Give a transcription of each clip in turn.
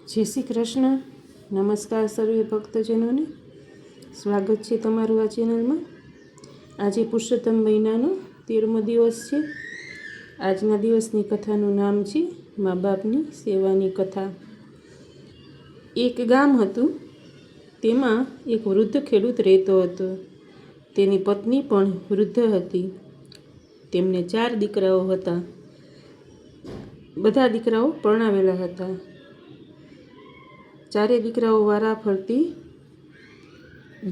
જય શ્રી કૃષ્ણ. નમસ્કાર સર્વે ભક્તજનોને. સ્વાગત છે તમારું આ ચેનલમાં. આજે પુરુષોત્તમ મહિનાનો 13મો દિવસ છે. આજના દિવસની કથાનું નામ છે મા બાપની સેવાની કથા. એક ગામ હતું. તેમાં એક વૃદ્ધ ખેડૂત રહેતો હતો. તેની પત્ની પણ વૃદ્ધ હતી. તેમને 4 દીકરાઓ હતા. બધા દીકરાઓ પરણાવેલા હતા. 4 દીકરાઓ વારા ફરતી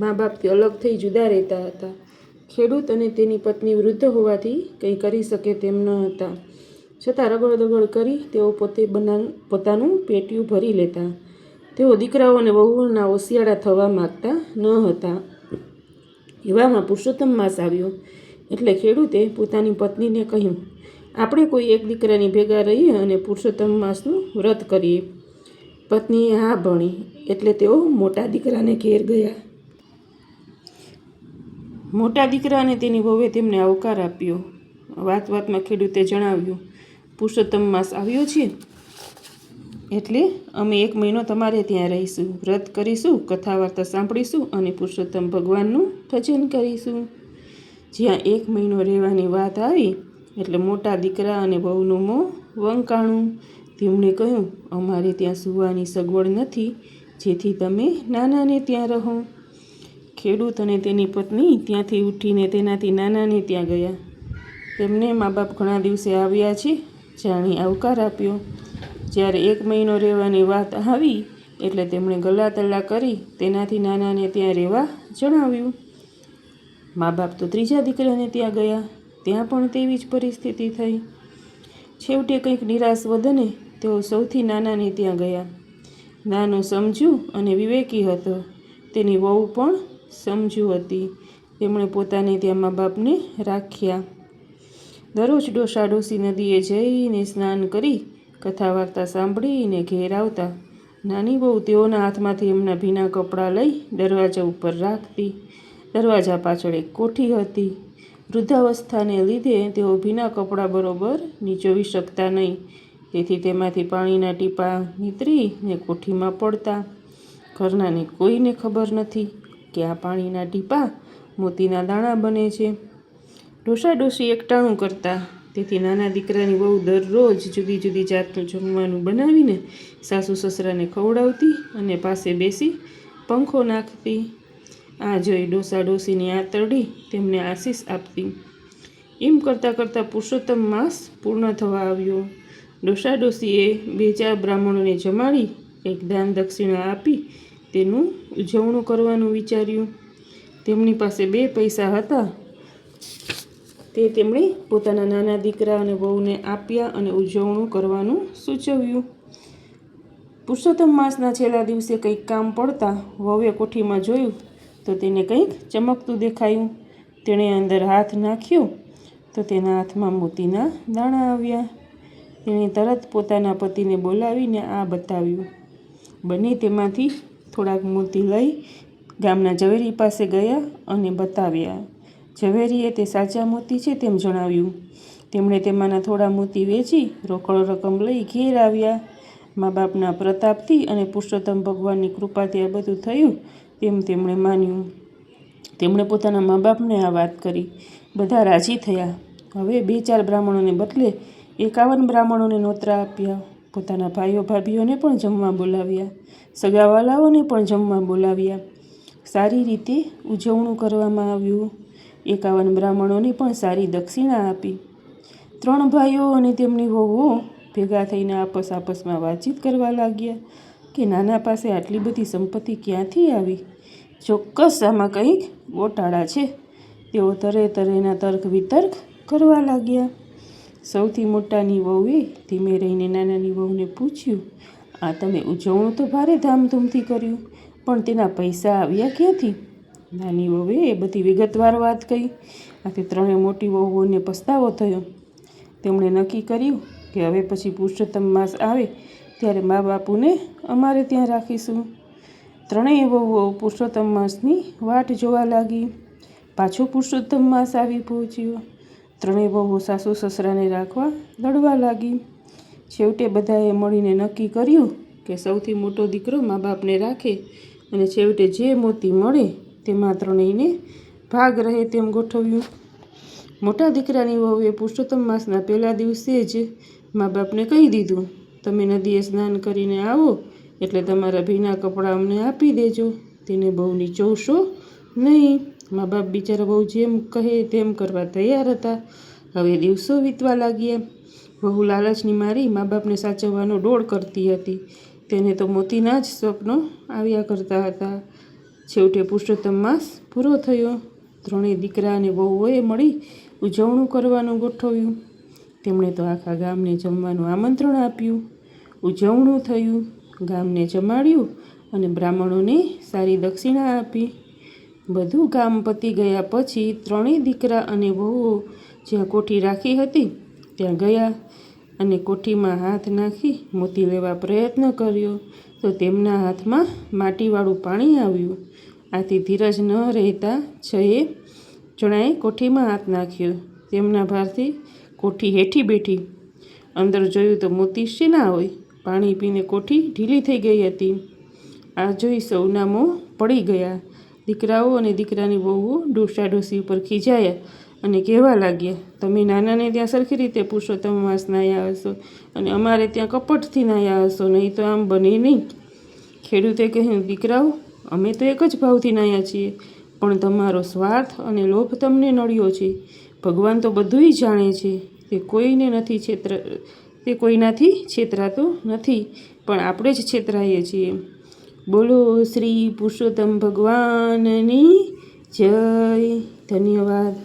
મા બાપથી અલગ થઈ જુદા રહેતા હતા. ખેડૂત અને તેની પત્ની વૃદ્ધ હોવાથી કંઈ કરી શકે તેમ ન હતા. છતાં રગડદગડ કરી તેઓ પોતાનું પેટીયું ભરી લેતા. તેઓ દીકરાઓ અને વહુઓના ઓશિયાળા થવા માગતા ન હતા. એવામાં પુરુષોત્તમ માસ આવ્યો એટલે ખેડૂતે પોતાની પત્નીને કહ્યું, આપણે કોઈ એક દીકરાની ભેગા રહીએ અને પુરુષોત્તમ માસનું વ્રત કરીએ. પત્નીએ હા ભણી એટલે તેઓ મોટા દીકરાને ઘેર ગયા. મોટા દીકરા અને તેની વહુએ તેમને આવકાર આપ્યો. વાતમાં ખેડૂતે જણાવ્યું, પુરુષોત્તમ માસ આવ્યો છે એટલે અમે 1 મહિનો તમારે ત્યાં રહીશું, વ્રત કરીશું, કથા વાર્તા સાંભળીશું અને પુરુષોત્તમ ભગવાનનું ભજન કરીશું. જ્યાં 1 મહિનો રહેવાની વાત આવી એટલે મોટા દીકરા અને વહુનું મોં વંકાણું. તેમણે કહ્યું, અમારે ત્યાં સૂવાની સગવડ નથી, જેથી તમે નાનાને ત્યાં રહો. ખેડૂત અને તેની પત્ની ત્યાંથી ઉઠીને તેનાથી નાનાને ત્યાં ગયા. તેમને મા બાપ ઘણા દિવસે આવ્યા છે જાણી આવકાર આપ્યો. જ્યારે 1 મહિનો રહેવાની વાત આવી એટલે તેમણે ગલાતલ્લા કરી તેનાથી નાનાને ત્યાં રહેવા જણાવ્યું. મા બાપ તો 3જા દીકરાને ત્યાં ગયા. ત્યાં પણ તેવી જ પરિસ્થિતિ થઈ. છેવટે કંઈક નિરાશ વધને તેઓ સૌથી નાનાને ત્યાં ગયા. નાનો સમજુ અને વિવેકી હતો. તેની વહુ પણ સમજુ હતી. તેમણે પોતાને ત્યાં મા બાપને રાખ્યા. દરરોજ ડોસા ડોસી નદીએ જઈને સ્નાન કરી કથા વાર્તા સાંભળીને ઘેર આવતા. નાની વહુ તેઓના હાથમાંથી એમના ભીના કપડાં લઈ દરવાજા ઉપર રાખતી. દરવાજા પાછળ એક કોઠી હતી. વૃદ્ધાવસ્થાને લીધે તેઓ ભીના કપડાં બરોબર નીચોવી શકતા નહીં. તેથી તેમાંથી પાણીના ટીપાં નીતરીને કોઠીમાં પડતા. ઘરનાને કોઈને ખબર નથી કે આ પાણીના ટીપાં મોતીના દાણા બને છે. ડોસા ડોસી એકટાણું કરતા. તેથી નાના દીકરાની વહુ દરરોજ જુદી જુદી જાતનું જમવાનું બનાવીને સાસુ સસરાને ખવડાવતી અને પાસે બેસી પંખો નાખતી. આ જોઈ ડોસા ડોસીની આંતરડી તેમને આશીષ આપતી. એમ કરતાં પુરુષોત્તમ માસ પૂર્ણ થવા આવ્યો. ડોસા ડોસીએ 2-4 બ્રાહ્મણોને જમાડી કંઈક દાન દક્ષિણા આપી તેનું ઉજવણું કરવાનું વિચાર્યું. તેમની પાસે 2 પૈસા હતા તે તેમણે પોતાના નાના દીકરા અને વહુને આપ્યા અને ઉજવણું કરવાનું સૂચવ્યું. પુરુષોત્તમ માસના છેલ્લા દિવસે કંઈક કામ પડતા વહુએ કોઠીમાં જોયું તો તેને કંઈક ચમકતું દેખાયું. તેણે અંદર હાથ નાખ્યો તો તેના હાથમાં મોતીના દાણા આવ્યા. તેણે તરત પોતાના પતિને બોલાવીને આ બતાવ્યું. બંને તેમાંથી થોડાક મોતી લઈ ગામના ઝવેરી પાસે ગયા અને બતાવ્યા. ઝવેરીએ તે સાચા મોતી છે તેમ જણાવ્યું. તેમણે તેમાંના થોડા મોતી વેચી રોકડ રકમ લઈ ઘેર આવ્યા. મા બાપના પ્રતાપથી અને પુરુષોત્તમ ભગવાનની કૃપાથી આ બધું થયું તેમ તેમણે માન્યું. તેમણે પોતાના મા બાપને આ વાત કરી. બધા રાજી થયા. હવે 2-4 બ્રાહ્મણોને બદલે 51 બ્રાહ્મણોને નોતરા આપ્યા. પોતાના ભાઈઓ ભાભીઓને પણ જમવા બોલાવ્યા. સગાવાલાઓને પણ જમવા બોલાવ્યા. સારી રીતે ઉજવણું કરવામાં આવ્યું. 51 બ્રાહ્મણોને પણ સારી દક્ષિણા આપી. 3 ભાઈઓ અને તેમની વહુઓ ભેગા થઈને આપસમાં વાતચીત કરવા લાગ્યા કે નાના પાસે આટલી બધી સંપત્તિ ક્યાંથી આવી. ચોક્કસ આમાં કંઈક ગોટાળા છે. તેઓ તરેના તર્ક વિતર્ક કરવા લાગ્યા. સૌથી મોટાની વહુએ ધીમે રહીને નાનાની વહુને પૂછ્યું, આ તમે ઉજવણું તો ભારે ધામધૂમથી કર્યું, પણ તેના પૈસા આવ્યા ક્યાંથી? નાની વહુએ એ બધી વિગતવાર વાત કહી. આથી 3 મોટી વહુઓને પસ્તાવો થયો. તેમણે નક્કી કર્યું કે હવે પછી પુરુષોત્તમ માસ આવે ત્યારે મા બાપુને અમારે ત્યાં રાખીશું. 3 વહુઓ પુરુષોત્તમ માસની વાટ જોવા લાગી. પાછો પુરુષોત્તમ માસ આવી પહોંચ્યો. 3 વહુઓ સાસુ સસરાને રાખવા લડવા લાગી. છેવટે બધાએ મળીને નક્કી કર્યું કે સૌથી મોટો દીકરો મા બાપને રાખે અને છેવટે જે મોતી મળે તેમાં ત્રણેયને ભાગ રહે તેમ ગોઠવ્યું. મોટા દીકરાની વહુએ પુરુષોત્તમ માસના પહેલા દિવસે જ મા બાપને કહી દીધું, તમે નદીએ સ્નાન કરીને આવો એટલે તમારા ભીના કપડાં અમને આપી દેજો, તેને બહુ નીચોવશો નહીં. મા બાપ બિચારા બહુ જેમ કહે તેમ કરવા તૈયાર હતા. હવે દિવસો વીતવા લાગ્યા. વહુ લાલચની મારી મા બાપને સાચવવાનો ડોળ કરતી હતી. તેને તો મોતીના જ સ્વપ્નો આવ્યા કરતા હતા. છેવટે પુરુષોત્તમ માસ પૂરો થયો. ત્રણેય દીકરા અને વહુઓએ મળી ઉજવણું કરવાનું ગોઠવ્યું. તેમણે તો આખા ગામને જમવાનું આમંત્રણ આપ્યું. ઉજવણું થયું, ગામને જમાડ્યું અને બ્રાહ્મણોને સારી દક્ષિણા આપી. બધું કામ પતી ગયા પછી ત્રણેય દીકરા અને વહુઓ જ્યાં કોઠી રાખી હતી ત્યાં ગયા અને કોઠીમાં હાથ નાખી મોતી લેવા પ્રયત્ન કર્યો તો તેમના હાથમાં માટીવાળું પાણી આવ્યું. આથી ધીરજ ન રહેતા 6 જણાએ કોઠીમાં હાથ નાખ્યો. તેમના ભારથી કોઠી હેઠી બેઠી. અંદર જોયું તો મોતી શેના હોય? પાણી પીને કોઠી ઢીલી થઈ ગઈ હતી. આ જોઈ સૌના મોં પડી ગયા. દીકરાઓ અને દીકરાની વહુઓ ડોસા ડોસી ઉપર ખીજાયા અને કહેવા લાગ્યા, તમે નાનાને ત્યાં સરખી રીતે પુરુષોત્તમ માસ નાહ્યા હશો અને અમારે ત્યાં કપટથી નાહ્યા હશો, નહીં તો આમ બને નહીં. ખેડૂતે કહ્યું, દીકરાઓ, અમે તો એક જ ભાવથી નાહ્યા છીએ, પણ તમારો સ્વાર્થ અને લોભ તમને નડ્યો છે. ભગવાન તો બધુંય જાણે છે. તે કોઈનાથી છેતરાતો નથી, પણ આપણે જ છેતરાઈએ છીએ. બોલો શ્રી પુરુષોત્તમ ભગવાનની જય. ધન્યવાદ.